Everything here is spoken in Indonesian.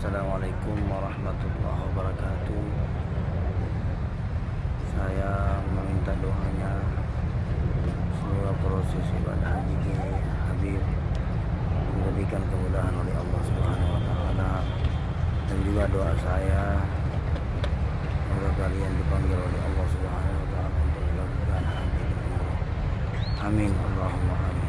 Assalamualaikum warahmatullahi wabarakatuh. Saya meminta doanya semoga proses ibadah haji ke Habib diberikan kemudahan oleh Allah Subhanahu wa taala, dan juga doa saya semoga kalian dipanggil oleh Allah Subhanahu wa taala untuk melakukan haji dan umrah. Amin Allahumma amin.